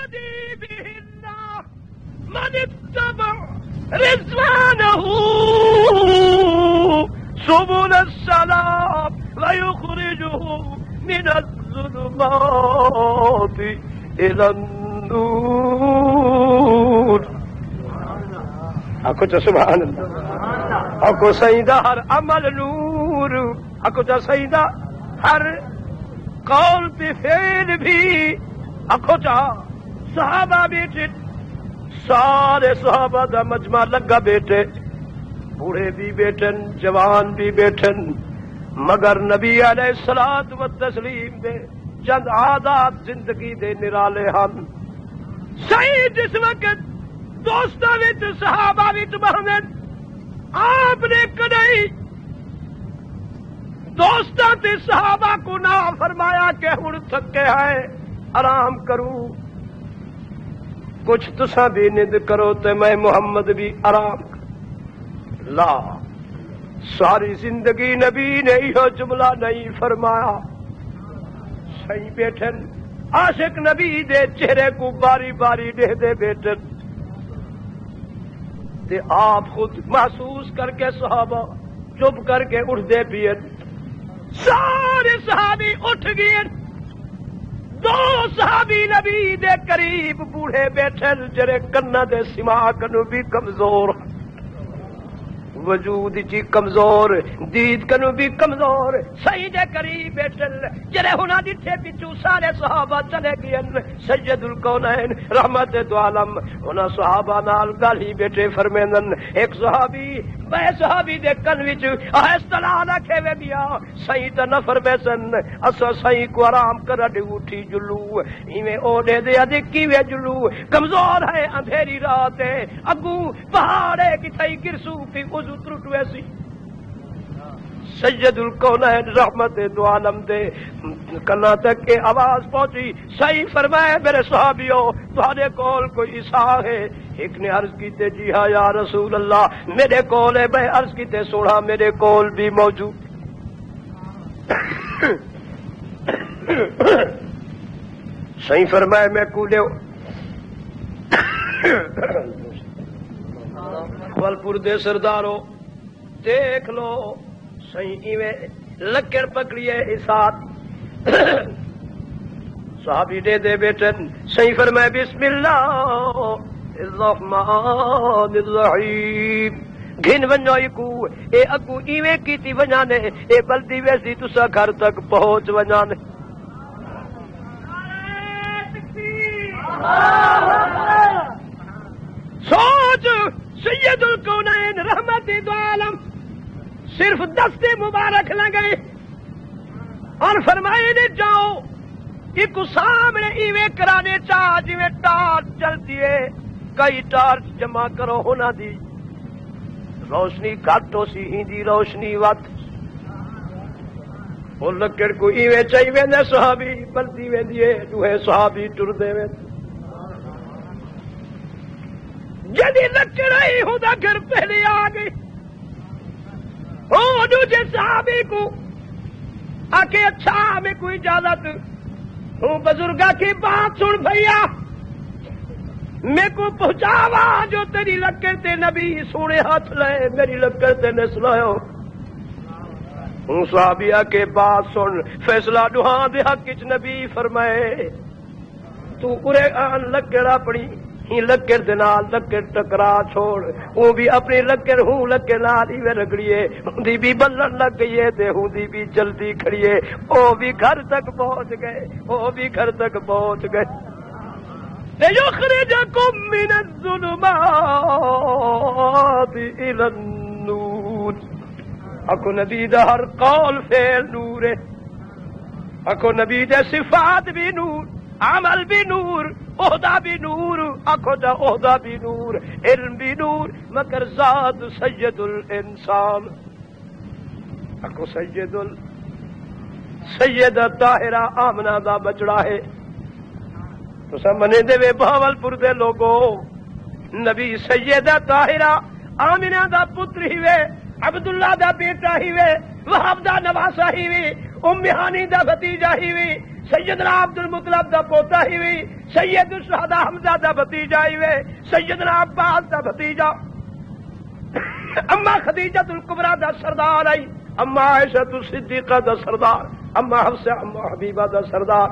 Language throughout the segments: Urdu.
يهدي به الله من اتبع رضوانه سبل السلام ويخرجه من الظلمات إلى النور. اکو سبحان اللہ. اکو سیدہ ہر عمل نور. اکو سیدہ ہر قول پہ فعل بھی. اکو صحابہ بیٹھے سارے صحابہ دا مجمع لگا بیٹھے, بوڑھے بھی بیٹھن جوان بھی بیٹھن, مگر نبی علیہ الصلوۃ والتسلیم دے چند عادات زندگی دے نرالے ہن. صحیح جس وقت دوستاں وچ صحابہ وچ بہن آپ نے کدی دوستاں تے صحابہ کو نہ فرمایا کہ ہن تھکے ہیں آرام کروں, کچھ تساں بھی نیند کرو تے میں محمد بھی آرام کروں. لا, ساری زندگی نبی نے یہ جملہ نہیں فرمایا. صحیح بیٹھن عاشق نبی دے چہرے کو باری باری دے دے بیٹھن تے آپ خود محسوس کر کے صحابہ چپ کر کے اٹھ دے پیئن. سارے صحابی اٹھ گئے. دو صحابی نبی دے قریب بوڑھے بیٹھے جڑے کنا دے سما کنو بھی کمزور, وجود جی کمزور, دید کنو بھی کمزور. صحیح دے قریب بیٹھے جڑے ہونا دٹھے پچھو سارے صحابہ چلے گئے. سید الکونین رحمت دو عالم ہونا صحابہ نال گل ہی بیٹھے فرمیندن. ایک صحابی بے صحابی دے کن وچ اصطلاح رکھے وے دیا صحیح تے نہ فرمیسن اسا صحیح کو آرام کر ڈی اٹھی جلو ایویں او دے دے ادکی وے جلو کمزور ہے اندھیری رات ہے اگو پہاڑے کی تھئی گرسو پی وضو ترٹ ویسی. سید الکونین رحمت دو عالم دے کنا تک کے آواز پہنچی. صحیح فرمائے میرے صحابیوں تہاڈے کول کوئی عصا ہے؟ ایک نے عرض کیتے جی ہاں یا رسول اللہ میرے کول ہے. میں عرض کیتے سونا میرے کول بھی موجود. صحیح فرمائے میں کولے پور دے سردارو دیکھ لو صحیح ایویں لکڑ پکڑیے اسات صحابی دے دے بیٹن. صحیح فرمائے بسم اللہ الرحمن الرحیم. گھن ونجو کو اے اگو ایویں کیتی ونجانے اے بلدی ویسی تسا گھر تک پہنچ ونجانے. سوچ سید الکونین رحمت دو عالم صرف دستے مبارک لگے اور فرمائے نے جاؤ ایک سامنے ایویں کرانے چاہ جویں ٹارچ چلتی ہے کئی ٹارچ جمع کرو ہونا دی روشنی گھٹ ہو سی ہی روشنی وت وہ لکڑ کو ایویں چاہیے ویندے صحابی بلدی ویندی ہے دوہے صحابی ٹر دے ویندے جدی لکڑ آئی ہوتا گھر پہلے آ گئی. وہ دوجے صحابی کو آکے اچھا ہمیں کوئی اجازت وہ بزرگا کی بات سن بھیا میں کو پہنچاوا جو تیری لکڑ تے نبی سونے ہاتھ لے میری لکڑ تے نسلایو. ہوں صحابیہ کے بات سن فیصلہ دہاں دے حق وچ نبی فرمائے تو پورے آن لکڑ اپنی ہی لکڑ دے نال لکڑ ٹکرا چھوڑ وہ بھی اپنی لکڑ ہوں لکڑ نال ہی رگڑیے ہوندی بھی بلن لگ گئی ہے تے ہوندی بھی جلدی کھڑیے. او بھی گھر تک پہنچ گئے او بھی گھر تک پہنچ گئے. لِيُخْرِجَكُم مِّنَ الظُّلُمَاتِ إِلَى النُّورِ. اکو نبی دا ہر قول فعل نور ہے. اکو نبی دے صفات بھی نور عمل بھی نور عہدہ بھی نور. اکو دا عہدہ بھی نور علم بھی نور مگر ذات سید الانسان. اکو سید طاہرہ آمنہ دا بچڑا ہے. تو سمنے دے وے بہاول پور دے لوگو نبی سیدہ طاہرہ آمنہ دا پتر ہی وے عبداللہ دا بیٹا ہی وے وہب دا نواسا ہی وے ام ہانی دا بھتیجا ہی وے سیدنا عبد المطلب دا پوتا ہی وی، سید الشہداء حمزہ دا بھتیجا ہی وے، سیدنا عباس دا بھتیجا، اما خدیجہ الکبریٰ دا سردار آئی، اما عائشہ الصدیقہ دا سردار، اما حفصہ، اما حبیبہ دا سردار،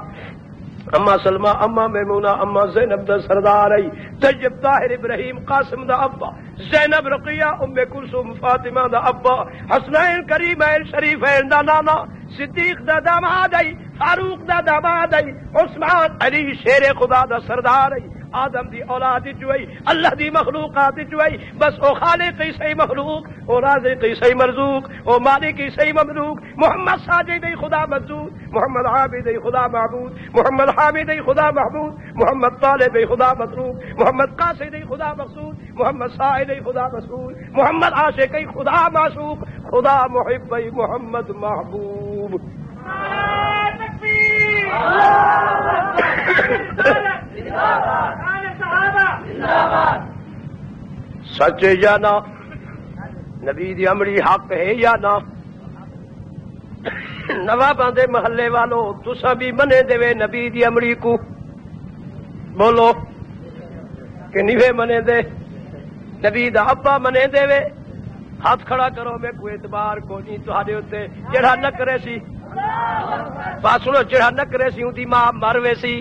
اما سلمہ، اما میمونہ، اما زینب دا سردار آئی، طیب طاہر ابراہیم قاسم دا ابا، زینب رقیہ ام کلثوم فاطمہ دا ابا، حسنین کریمین شریفین دا نانا، صدیق دا داماد آئی، فاروق دا داماد آئی، عثمان علی شیر خدا دا سردار آئی، آدم دی اولاد چوئی، اللہ دی مخلوقات چوئی، بس او خالق کی صحیح مخلوق، او رازق کی صحیح مرزوق، او مالک کی صحیح مملوک، محمد ساجد دی خدا مسجود، محمد عابد دی خدا معبود، محمد حامد دی خدا محمود، محمد طالب دی خدا مطلوب، محمد قاصد دی خدا مقصود، محمد سائل دی خدا مسعود، محمد عاشق دی خدا معشوق، خدا محب دی محمد محبوب۔ سچ یا نا نبی دی امری حق ہے یا نا؟ نواباں دے محلے والو تساں بھی منے دے نبی دی امری کو، بولو کہ نیوے منے دے؟ نبی دا ابا منے دے وے؟ ہاتھ کھڑا کرو، میں کوئی اعتبار کو نہیں تہاڈے اوتے۔ جڑا نہ کرے سی بات سنو، جڑا نہ کرے سی اودی ماں مر وے سی،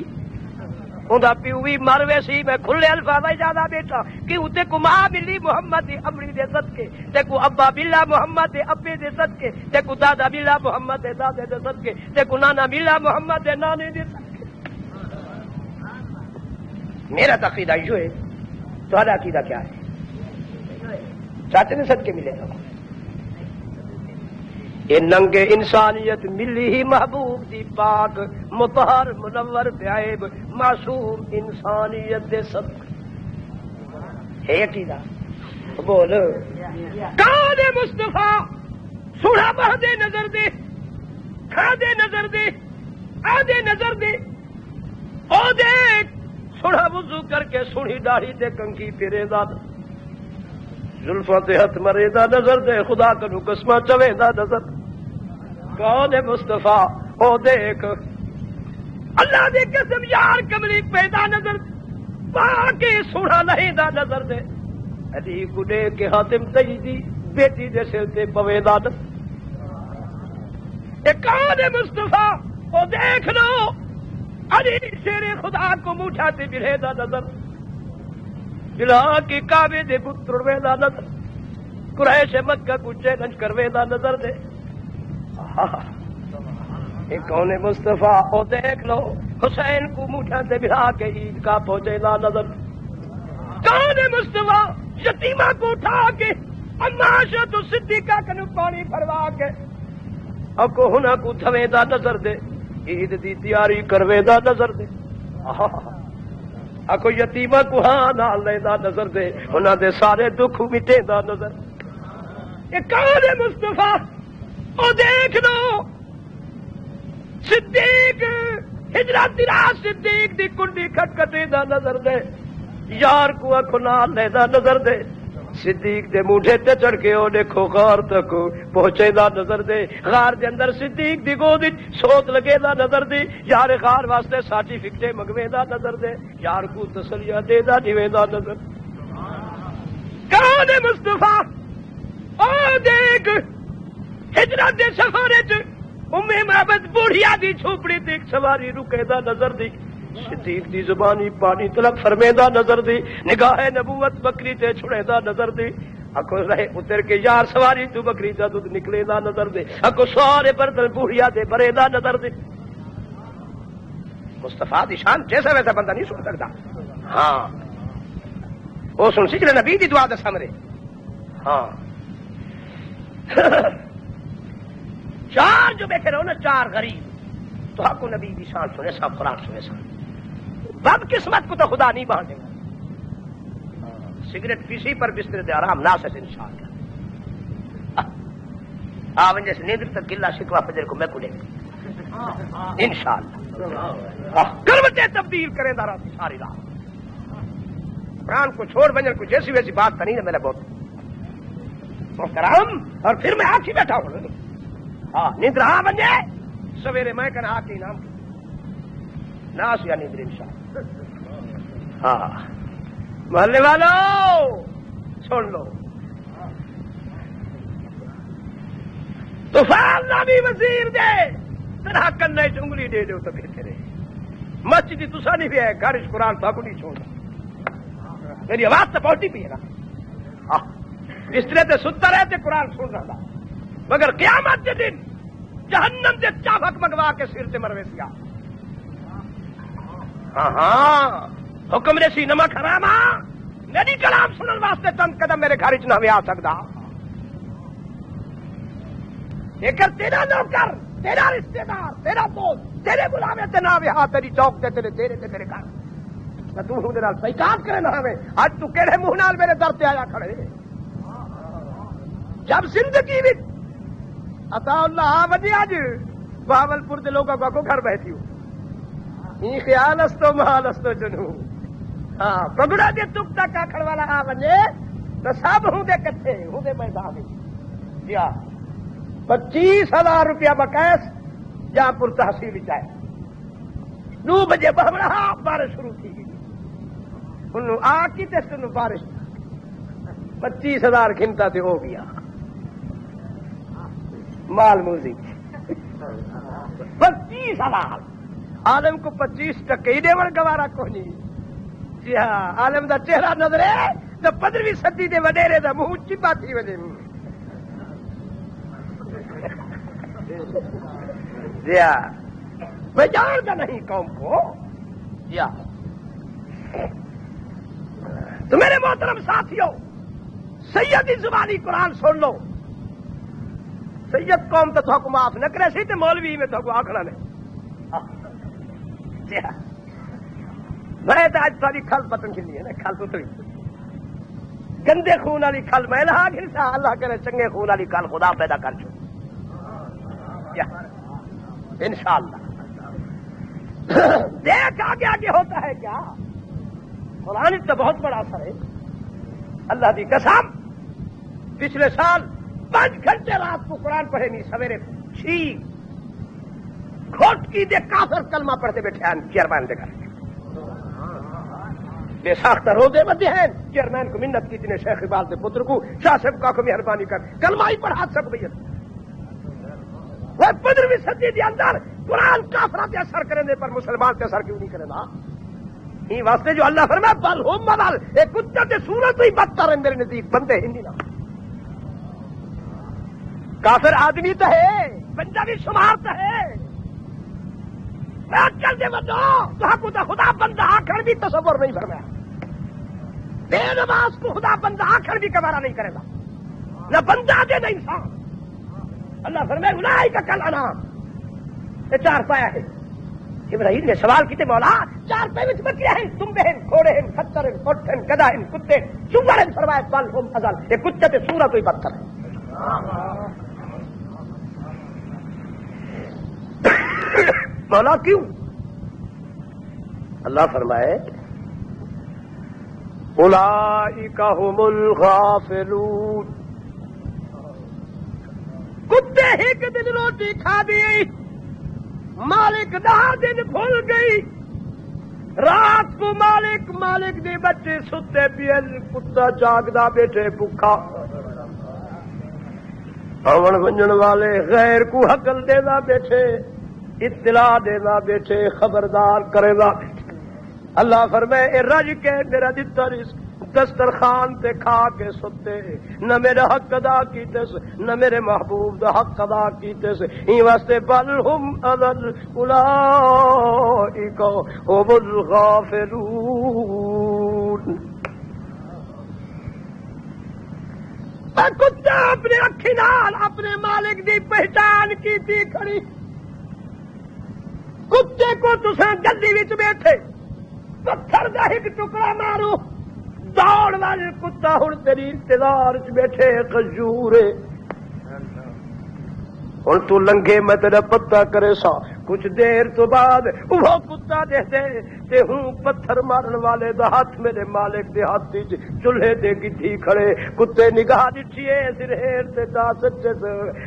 اوندا پیو بھی مر وے سی۔ میں کھلے الفاظ زیادہ بیٹا کہ تے کو ماں ملی محمد دی امری دے صدقے، تے کو ابا ملا محمد دے ابے دے صدقے، تے کو دادا ملا محمد دے دادے دے صدقے، تے کو نانا ملا محمد دے نانے دے صدقے۔ میرا عقیدہ یہ ہے، تہاڈا عقیدہ کیا ہے؟ چاچے نے صدقے ملے گا؟ یہ ننگے انسانیت ملی ہی محبوب دی پاک مطہر منور بعیب معصوم انسانیت دے صدقے ہے عقیدہ؟ بول کان مصطفیٰ سوڑا بہ دے نظر دے، کھا دے نظر دے، آ دے نظر دے، او دیکھ سوڑا وضو کر کے سوڑی داڑھی تے کنگھی پھرے دا، زلفاں تے ہتھ مرے دا نظر دے، خدا کنو قسماں چوے دا نظر۔ کون ہے مصطفیٰ؟ او دیکھ اللہ دے قسم یار کملی پیدا نظر باقی سوڑا نہیں دا نظر دے، علی گڈے کے حاتم تیدی بیٹی دے سر تے پوے دا نظر۔ اے کون ہے مصطفیٰ؟ او دیکھ لو علی شیر خدا کو موٹھا تے بلے دا نظر، بلا کی کعبے دے پتر وے دا نظر، قریش مکہ کو چیلنج کروے دا نظر دے۔ اے کون ہے مصطفیٰ؟ او دیکھ لو حسین کو موٹھا تے بلا کے عید کا پہنچے دا نظر۔ کون ہے مصطفیٰ؟ یتیمہ کو اٹھا کے اما عائشہ صدیقہ کنو پانی بھروا کے اکو ہنا کو تھوے دا نظر دے، عید دی تیاری کروے دا نظر دے۔ اکو یتیمہ کو ہاں نال لے دا نظر دے، انہاں دے سارے دکھ مٹے دا نظر۔ یہ کون ہے مصطفیٰ؟ او دیکھ لو صدیق ہجرت راہ صدیق دی کنڈی کھٹکھٹے دا نظر دے، یار کو اکو نال لے دا نظر دے، صدیق دے موڈے تے چڑھ کے او دیکھو غار تک پہنچے دا نظر دے، غار دے اندر صدیق دی گود سوت لگے دا نظر دے، یار غار واسطے سرٹیفکیٹ منگوے دا نظر دے، یار کو تسلیہ دے دا نیوے دا نظر۔ کون ہے مصطفیٰ؟ او دیکھ ہجرت دے سفر وچ ام محمد بوڑھیا دی جھوپڑی تے سواری رکے دا نظر دی، صدیق دی زبانی پانی طلب فرمے دا نظر دی، نگاہ نبوت بکری تے چھڑے دا نظر دی، اکو رہے اتر کے یار سواری تو بکری دا دودھ نکلے دا نظر دے، اکو سارے برتن بوڑھیا دے برے دا نظر دے۔ مصطفیٰ دی شان جیسا ویسا بندہ نہیں سن سکتا۔ ہاں وہ سن سکھ نبی دی دعا دا سمرے۔ ہاں چار جو بیٹھے رہو نا، چار غریب تو حق نبی دی شان سنے سب قرآن سنے سب، بد قسمت کو تو خدا نہیں باندھے گا۔ سگریٹ پیسی پر بستر دے آرام ناصر انشاءاللہ آون جیسے نیندر تک گلا شکوا فجر کو میں کھلے انشاءاللہ کروٹیں تبدیل کریں دا رات ساری رات۔ قرآن کو چھوڑ بنجر کو جیسی ویسی بات نہیں ہے میرا بہت محترم، اور پھر میں آنکھ ہی بیٹھا ہوں۔ ہاں نیندر ہاں بن جائے سویرے میں کہنا آ کے انعام ناس یا نیند انشاء. ہاں محلے والوں سن لو. طوفان نامی وزیر دے تنہا کرنا چنگلی دے دو تو پھر رہے مسجد تسا نہیں بھی ہے گھر اس قرآن تھا کو نہیں چھوڑنا. میری آواز تو پہنچی پی ہے نا. اس طرح سے سنتا رہتے قرآن سن رہا تھا مگر قیامت کے دن جہنم سے چابک منگوا کے سر سے مروے سیا. ہاں حکم ریسی نمک حراما میری کلام سنن واسطے چند قدم میرے گھر چ نہ آ سکتا. ایکر تیرا نوکر تیرا رشتے دار تیرا دوست تیرے بلاوے تے نہ آوے ہاں تیری چوک تے تیرے ڈیرے تے تیرے گھر تو دے نال پیکار کرے نہ آوے. اج تو کہڑے منہ نال میرے در تے آیا کھڑے. جب زندگی وچ عطا اللہ وجے اج بہاولپور دے لوگاں کو گھر بیٹھی ہو این خیال استو محال استو جنو. ہاں پگڑا دے تک تک آکھڑ والا آ وجے تو سب ہوں دے کٹھے ہوں دے میدان وچ. جی ہاں 25,000 روپیہ بکیس جہاں پور تحصیل چاہے 2 بجے بہرا بارش شروع تھی انہوں آ کی ٹیسٹ بارش 25,000 گھنٹہ سے ہو گیا مال موزی 25,000 عالم کو 25 ٹکے ہی دیور گوارا کو نہیں. جی ہاں عالم دا چہرہ نظر ہے تو 15ویں صدی دے وڈیرے دا منہ چپا تھی وجے. جی ہاں میں جانتا نہیں قوم کو. جی ہاں تو میرے محترم ساتھیوں سیدی زبانی قرآن سن لو. سید قوم تو تھوک معاف نہ کرے سی تو مولوی میں تھوک آخنا نہیں. جی ہاں میں تو آج ساری کھل پتن کھلی ہے نا کھل اتری گندے خون والی کھل میں لہا گرسا اللہ کرے چنگے خون والی کھل خدا پیدا کر چھو انشاءاللہ. دیکھ آگے آگے ہوتا ہے کیا. قرآن تو بہت بڑا اثر ہے اللہ دی قسم. پچھلے سال 5 گھنٹے رات کو قرآن پڑھے نہیں سویرے 6 گھوٹ کی دے کافر کلمہ پڑھتے بیٹھے ہیں چیئرمین دے کر بے ساختہ روزے بدے ہیں. چیئرمین کو منت کی جنہیں شیخ اقبال کے پتر کو شاہ صاحب کا کو مہربانی کر کلمہ ہی پڑھا سک بھئی. وہ 15ویں صدی کے اندر قرآن کافرات اثر کرنے پر مسلمان پہ اثر کیوں نہیں کرے گا. یہ واسطے جو اللہ فرمایا بل ہم مدل ایک کتا کے صورت ہی بدتر ہے میرے نزدیک بندے ہندی نہ. کافر آدمی تو ہے بندہ بھی شمار تو ہے. چل دے بندو تو خدا بندہ آخر بھی تصور نہیں فرمایا. بے نماز کو خدا بندہ آخر بھی کبارا نہیں کرے گا نہ بندہ دے نہ انسان. اللہ فرمائے اولئک کالانعام. یہ 4 پایا ہے. ابراہیم نے سوال کیتے مولا 4 پائے وچ بکریاں ہیں تمبے ہیں گھوڑے ہیں خچر ہیں اونٹ ہیں گدھا ہیں کتے سور ہیں. فرمایا بل ہم اضل یہ کتے تے سورہ کوئی بدتر ہے. مولا کیوں؟ اللہ فرمائے اولئک هم الغافلون. کتے ایک دن روٹی کھا دی مالک 10 دن بھول گئی. رات کو مالک دے بچے ستے پیے کتا جاگدا بیٹھے بھوکا. آون ونجن والے غیر کو حقل دینا بیٹھے اطلاع دینا بیٹھے خبردار کرے گا. اللہ فرمائے اے رج کے میرا دتا رزق دسترخوان تے کھا کے ستے نہ میرا حق ادا کیتے نہ میرے محبوب دا حق ادا کیتے این واسطے بل ہم اضل اولئک هم الغافلون. کتا اپنے اکھی نال اپنے مالک دی پہچان کی تھی کھڑی. کتے کو تساں گدی وچ بیٹھے پتھر دا ایک ٹکڑا مارو دوڑ والے کتا ہن تیری انتظار چ بیٹھے کھجور ہن تو لنگے میں تیرا پتہ کرے سا کچھ دیر تو بعد وہ کتا دے تے ہوں پتھر مارن والے دا ہاتھ میرے مالک دے ہاتھ چولہے تے گدھی کھڑے کتے نگاہ دٹھیے سرہیر تے دا سچے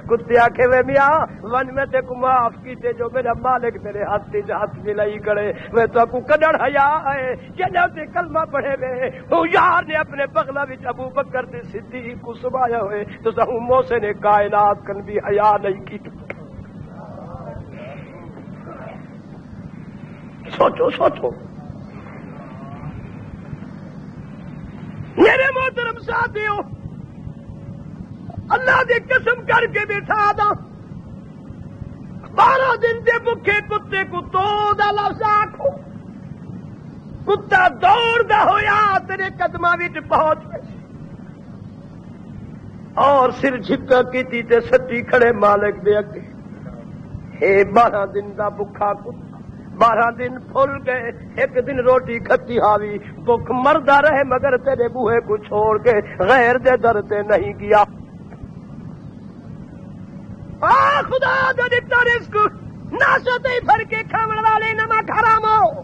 کتے آکھے وے میاں ون میں تے کو معاف کیتے جو میرا مالک میرے ہاتھ ملائی کرے میں تو کو کڈڑ حیا ہے جنہاں تے کلمہ پڑھے وے وہ یار نے اپنے بغلہ وچ ابو بکر تے صدیق کو سمایا ہوئے تو سہوں موسے نے کائنات کن بھی حیا نہیں کی سوچو میرے محترم ساتھیوں اللہ دی قسم کر کے بٹھا دا 12 دن دے بکھے کتے کو تو دا لفظ آکھو کتا دوڑ دا ہویا تیرے قدمہ وچ پہنچ گئے اور سر جھکا کیتی تے سٹی کھڑے مالک دے اگے اے 12 دن دا بکھا کتا 12 دن پھل گئے ایک دن روٹی کھتی ہاوی بھوک مردہ رہے مگر تیرے بوہے کو چھوڑ کے غیر دے در تے نہیں گیا خدا دا دتا رزق ناشتے ہی بھر کے کھاون والے نمک حرام ہو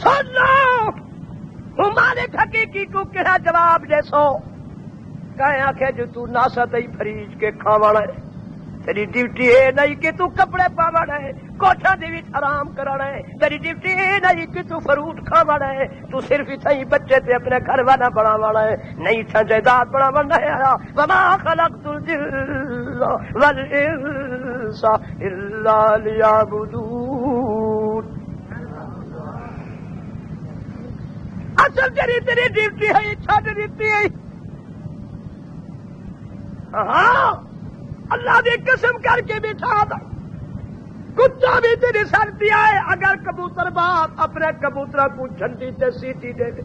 سن لو مالک حقیقی کو کہا جواب دے سو کہیں آخے جو تو ناشتے ہی فریج کے کھاون ہے تیری ڈیوٹی ہے نہیں کہ تو کپڑے پاوڑ ہے کوٹھا دی وچ آرام کرانا ہے تیری ڈیوٹی ہے نہیں کہ تو فروٹ کھاوڑ ہے تو صرف اتھائی بچے تے اپنے گھر والا بناوڑا ہے نہیں تھا جائیداد بناوڑا ہے وما خلقت الجن والانس الا لیعبدون اصل تیری ڈیوٹی ہے چھڈ دیتی ہے ہاں اللہ دی قسم کر کے بٹھا دا کتا بھی تیری سر دیا ہے اگر کبوتر باپ اپنے کبوتر کو جھنڈی تے سیٹی دے دے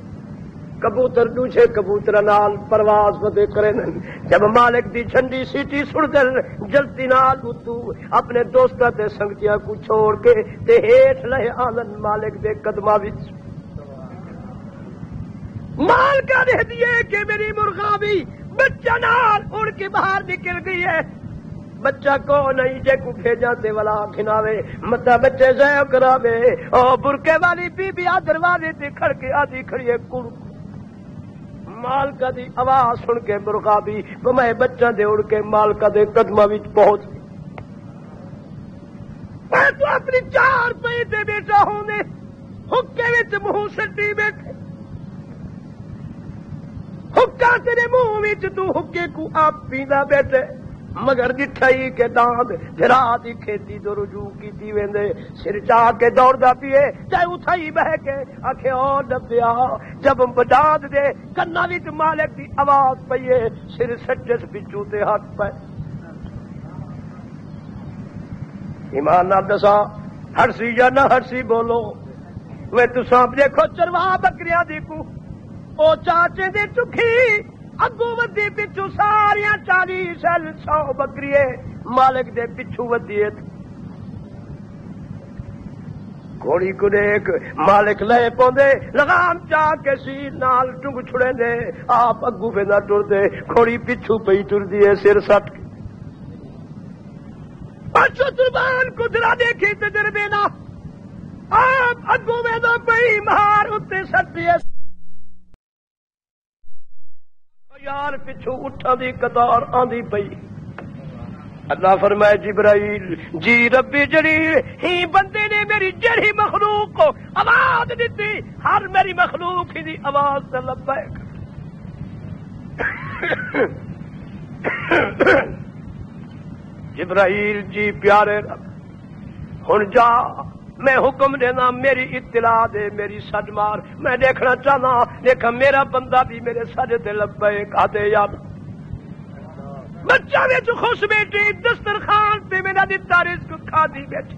کبوتر دوسرے کبوتر نال پرواز ودے کرے نہیں جب مالک دی جھنڈی سیٹی سڑ دے جلتی نال تو اپنے دوستاں تے سنگتیاں کو چھوڑ کے تے ہیٹھ لے آلن مالک دے قدماں وچ مال کا دے دیے کہ میری مرغا بھی بچہ نال اڑ کے باہر نکل گئی ہے بچہ کو نہیں جے کو بھیجا تے والا کھناوے متا بچے زیو کراوے او برکے والی بی بی دروازے تے کھڑ کے آدھی کھڑی ہے کڑ مالکا دی آواز سن کے مرغا بھی میں بچہ دے اڑ کے مالکا دے قدمہ وچ پہنچ میں تو اپنی 4 پئی تے بیٹھا ہوں نے حکے وچ منہ سٹی بیٹھے حکا تیرے منہ وچ تو حکے کو آپ پیندا بیٹھے مگر دٹھائی کے داند دھرا دی کھیتی دو رجوع کیتی ویندے سر چاہ کے دوڑدا پیے چاہے اٹھائی بہ کے آکھے او ڈبیا جب بجاد دے کنا وچ مالک دی آواز پئیے سر سچے پچھو تے ہاتھ پے ایمان نال دسا ہرسی یا نہ ہرسی بولو وے تساں دیکھو چرواہ بکریاں دی کو او چاچے دے چکھی اگو ودی پچھو ساریاں 40 100 بکریے مالک دے پچھو ودی گھوڑی کو دیکھ مالک لے پوندے لگام چاہ کے سیر نال ٹنگ چھڑے دے آپ اگو پہ نہ ٹر دے گھوڑی پچھو پئی ٹر دیے سر سٹ کے پچھو قربان کو درا دیکھی تجربے نہ آپ اگو میں نہ پئی مہار اتے سٹ دیے یار پچھو اٹھا دی قطار آندھی پئی اللہ فرمائے جبرائیل جی ربی جڑی ہی بندے نے میری جڑی مخلوق کو آواز دیتی ہر میری مخلوق ہی دی آواز سے لبیک جبرائیل جی پیارے رب ہن جا میں حکم دینا میری اطلاع دے میری سج مار میں دیکھنا چاہنا دیکھا میرا بندہ بھی میرے سج تے لبیک آدے یاد بچہ وچ خوش بیٹھی دسترخوان پہ میرا دتا رزق کھا دی بیٹھی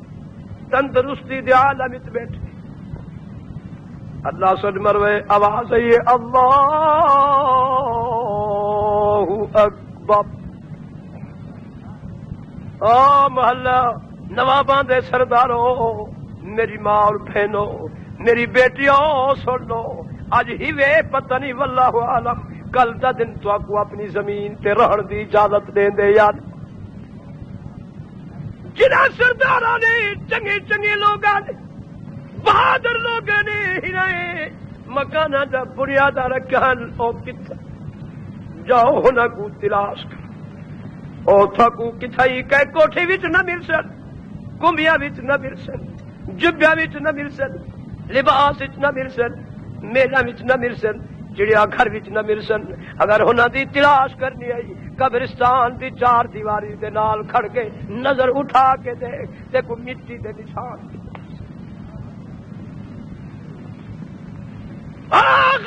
تندرستی دے عالم وچ بیٹھی اللہ سج مروے آواز ہے اللہ اکبر او محلہ نواباں دے سردارو میری ماں اور بہنوں میری بیٹیوں سن لو اج ہی وے پتہ نہیں واللہ عالم کل دا دن تو کو اپنی زمین تے رہن دی اجازت دین دے یاد جنہ سرداراں نے چنگے چنگے لوگاں نے بہادر لوگاں نے ہرائے مکاناں دا بنیاداں رکھن او کتھے جاؤ انہاں کو تلاش کر او تھکو کتھائی کہ کوٹھی وچ نہ مل سن کنبیاں وچ نہ مل سن جبیاں وچ نہ مل سن لباس وچ نہ مل سن میلہ وچ نہ مل سن چڑیا گھر وچ نہ مل سن اگر انہاں دی تلاش کرنی آئی قبرستان دی چار دیواری دے نال کھڑ کے نظر اٹھا کے دیکھ تے کوئی مٹی دے نشان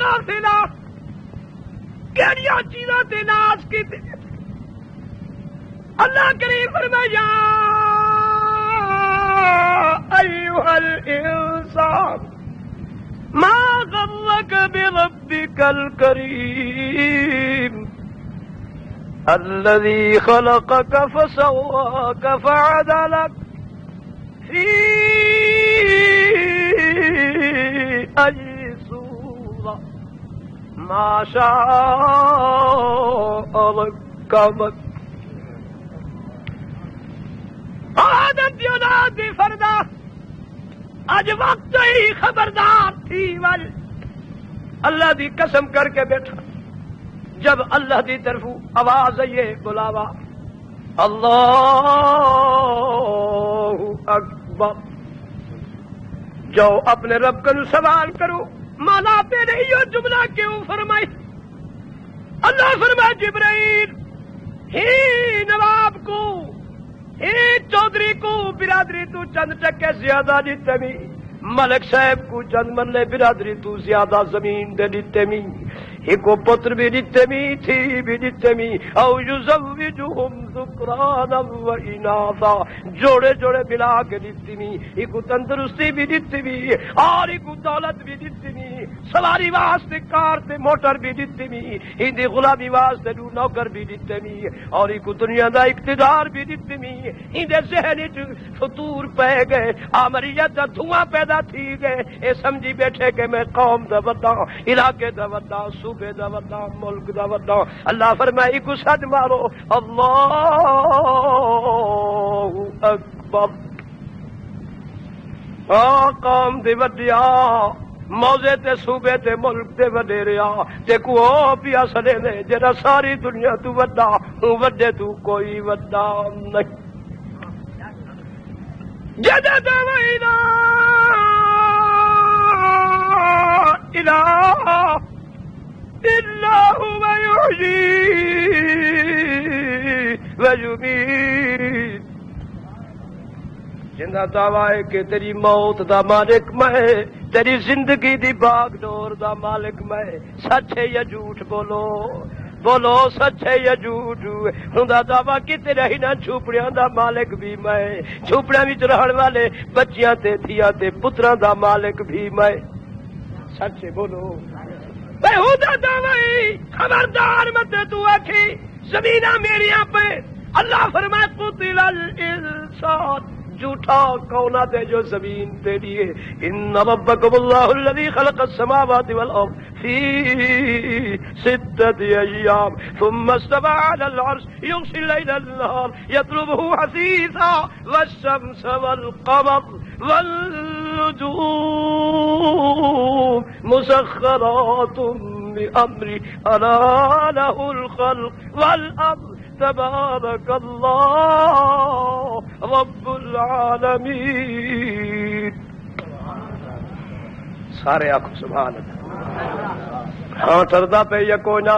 غافلا کیڑیاں چیزاں تے ناز کیتے اللہ کریم فرمایا ایھا الانسان ما غرك بربك الكريم الذي خلقك فسواك فعدلك في أي صورة ما شاء ركبك آدم دی اولاد دی فردا اج وقت ہی خبردار تھی ول اللہ دی قسم کر کے بیٹھا جب اللہ دی طرف آواز آئیے بلاوا اللہ اکبر جاؤ اپنے رب کو سوال کرو مولا پہ نہیں یہ جملہ کیوں فرمائی اللہ فرمائے جبرائیل ہی نواب کو ہی چودھری کو برادری تو چند ٹکے زیادہ دیتے می ملک صاحب کو چند مرلے برادری تو زیادہ زمین دے دیتے می ایک پتر بھی دیتے می تھی بھی دیتے می او یزوجہم ذکرانا و اناثا جوڑے جوڑے ملا کے دیتے می ایک تندرستی بھی دیتے می اور ایک دولت بھی دیتے می سواری واسطے کار تے موٹر بھی دیتے می ہندی غلامی واسطے نوکر بھی دیتے می اور ایک دنیا دا اقتدار بھی دیتے می ہندے ذہن وچ فطور پہ گئے آمریت دا دھواں پیدا تھی گئے اے سمجھی بیٹھے کہ میں قوم دا وڈا علاقے دا وڈا صوبے دا وڈا ملک دا وڈا اللہ فرمائے کو سد مارو اللہ اکبر قوم دی وڈیا موزے تے صوبے تے ملک تے وڈیریا تے کو پیا سڑے نے جڑا ساری دنیا تو وڈا وڈے تو کوئی وڈا نہیں جدا دوینا الہ الا هو يحيي ويميت جنہ دعوی کہ تیری موت دا مالک میں تیری زندگی دی باغ ڈور دا مالک میں سچ ہے یا جھوٹ بولو بولو سچ ہے یا جھوٹ ہوندا دعویٰ کیتے رہی نہ جھوپڑیاں دا مالک بھی میں جھوپڑیاں وچ رہن والے بچیاں تے دھیاں تے پتراں دا مالک بھی میں سچ ہے بولو بے ہوندا دعوی خبردار مت تو آکھی زمیناں میریاں پہ اللہ فرمائے قتل الانسان جھوٹا کون دے جو زمین دے لیے ان ربکم اللہ الذی خلق السماوات والارض فی 6 ایام ثم استوى على العرش يغشي الليل النهار يطلبه حثيثا والشمس والقمر والنجوم مسخرات بأمره ألا له الخلق والأمر تبارك الله رب العالمین سارے آنکھوں سبحان اللہ ہاں ٹردا پہ یا کوئی نہ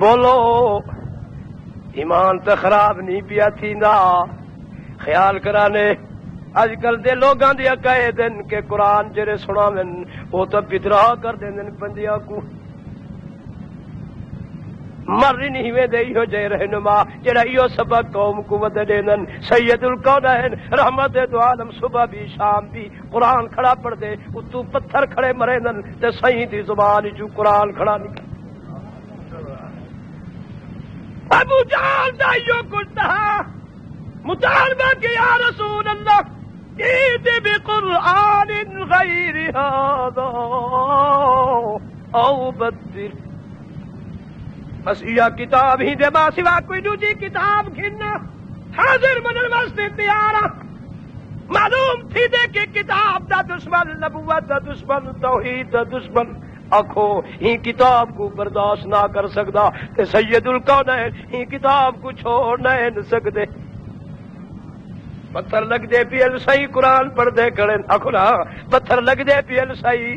بولو ایمان تو خراب نہیں پیا تھی نا خیال کرانے اج کل دے لوگاں دیا کہے دن کہ قرآن جڑے سناون وہ تو بدرا کر دین بندیاں کو مر نہیں وے دے ہو جے رہنما جڑا ایو سبق قوم کو ود دینن سید الکونین رحمت دو عالم صبح بھی شام بھی قرآن کھڑا پڑھ دے اتو پتھر کھڑے مرینن تے صحیح دی زبان جو قرآن کھڑا نکل ابو جہل دائیو کرتا مطالبہ کہ یا رسول اللہ ایت بقرآن غیر هذا او بدل بس یہ کتاب ہی دے با سوا کوئی دوسری کتاب گھننا حاضر منن واسطے تیار ہاں۔ معلوم تھی دے کہ کتاب دا دشمن، نبوت دا دشمن، توحید دا دشمن آخو ہی کتاب کو برداشت نہ کر سکتا تے سید الکونین ہی کتاب کو چھوڑ نہ سکتے۔ پتھر لگ دے پیل سہی قرآن پڑھ دے کھڑے، آخو نا پتھر لگ دے پیل سہی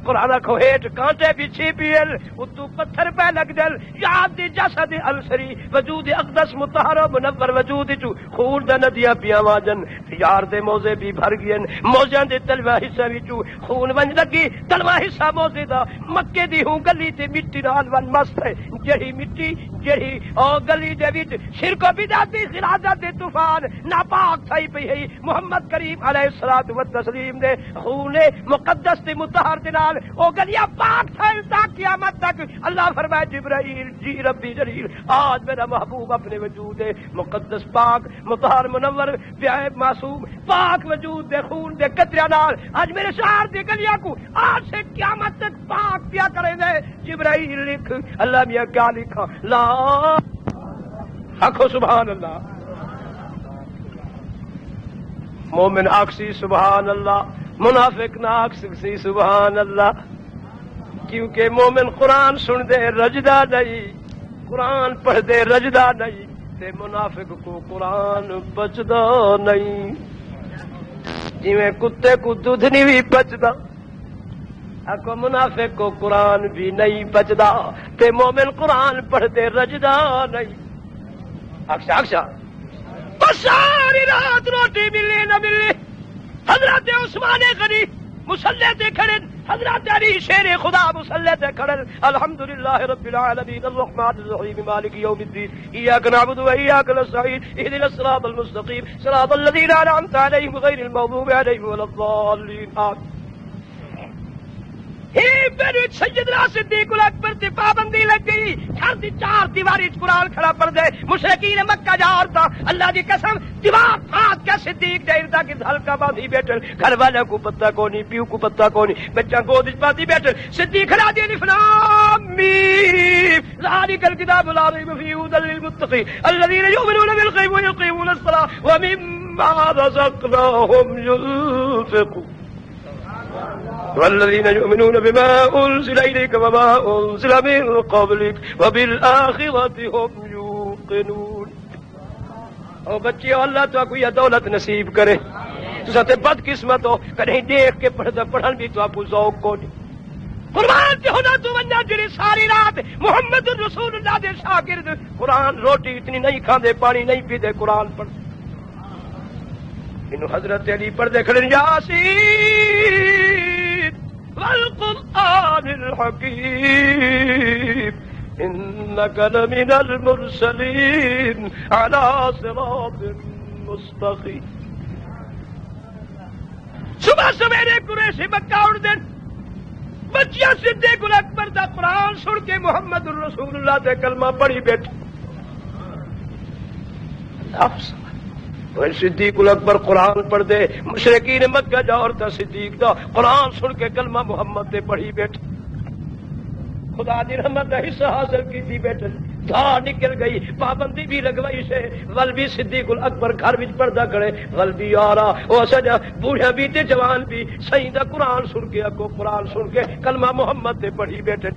قرآن آخو ہیٹ کانٹے پیچھے پیل اتو پتھر پہ لگ دل یاد دی جسد السری وجود اقدس مطہر و منور وجود چو خون دا ندیا پیا واجن یار دے موزے بھی بھر گئن موزیاں دے تلوہ حصہ وچو خون ونج لگی تلوہ حصہ موزے دا مکے دی ہوں گلی تے مٹی نال ون مست ہے جڑی مٹی جڑی او گلی دے وچ شرک و بدعت خلادت دے طوفان ناپاک تھئی پئی ہے محمد کریم علیہ الصلوۃ والتسلیم دے خون مقدس تے مطہر دے نال او گلیاں پاک تھا تا قیامت تک۔ اللہ فرمائے جبرائیل جی ربی جلیل آج میرا محبوب اپنے وجود مقدس پاک مطہر منور بیائب معصوم پاک وجود دے خون دے قطرے نال آج میرے شہر دے گلیاں کو آج سے قیامت تک پاک پیا کرے دے۔ جبرائیل لکھ اللہ میاں کیا لکھا لا آخو سبحان اللہ، مومن آکسی سبحان اللہ، منافق نہ آکسی سبحان اللہ، کیونکہ مومن قرآن سن دے رجدہ نہیں، قرآن پڑھ دے رجدہ نہیں، تے منافق کو قرآن پچدا نہیں، جی میں کتے کو دودھ نہیں بھی پچدا آکو منافق کو قرآن بھی نہیں پچدا تے مومن قرآن پڑھ دے رجدہ نہیں۔ اکشا اکشا بس ساری رات روٹی ملے نہ ملے حضرت عثمان غنی مسلح تے کھڑن، حضرت علی شیر خدا مسلح تے کھڑن، الحمدللہ رب العالمین الرحمن الرحیم مالک یوم الدین ایاک نعبد و ایاک نستعین اهدنا الصراط المستقیم صراط الذین انعمت علیہم غیر المغضوب علیہم ولا الضالین۔ میرے سیدنا صدیق الاکبر تے پابندی لگ گئی، گھر دی چار دیواری قرآن کھڑا پڑ دے، مشرکین مکہ جارتا اللہ دی قسم دیوار پھاٹ کے صدیق دے اردا گرد ہلکا باندھی بیٹھن، گھر والوں کو پتہ کونی، پیو کو پتہ کونی، بچہ گود وچ باندھی بیٹھن، صدیق کھڑا دی الف لام میم ذالک الکتاب لا ریب فیہ ھدی للمتقین الذین یؤمنون بالغیب ویقیمون الصلاۃ ومما رزقناہم ينفقون والذین یؤمنون بما انزل الیک وما انزل من قبلک وبالآخرۃ هم یوقنون۔ او بچیو اللہ تو کوئی دولت نصیب کرے، تساں تے بد قسمت ہو کہیں دیکھ کے پڑھن بھی تو آپ کو ذوق کو نہیں۔ قرآن تے ہونا تو ونجا جڑی ساری رات محمد رسول اللہ دے شاگرد قرآن روٹی اتنی نہیں کھاندے پانی نہیں پیندے قرآن پڑھ انہوں حضرت علی پڑھ دے کھڑے یاسین والقرآن الحکیم انک لمن المرسلین علی صراط مستقیم۔ صبح سویرے قریشی مکہ اڑ دن بچیاں صدیق الاکبر دا قرآن سن کے محمد رسول اللہ دے کلمہ پڑھی بیٹھے۔ صدیق الاکبر قرآن پڑھ دے، مشرکین مکہ جاور تا صدیق دا قرآن سن کے کلمہ محمد دے پڑھی بیٹھے، خدا دی رحمت دا حصہ حاصل کی تھی بیٹھے، دھار نکل گئی، پابندی بھی لگوائی سے ول بھی صدیق الاکبر گھر وچ پڑھدا کھڑے، ول بھی آرا او سجا بوڑھا بھی تے جوان بھی صحیح دا قرآن سن کے اگو قرآن سن کے کلمہ محمد دے پڑھی بیٹھے۔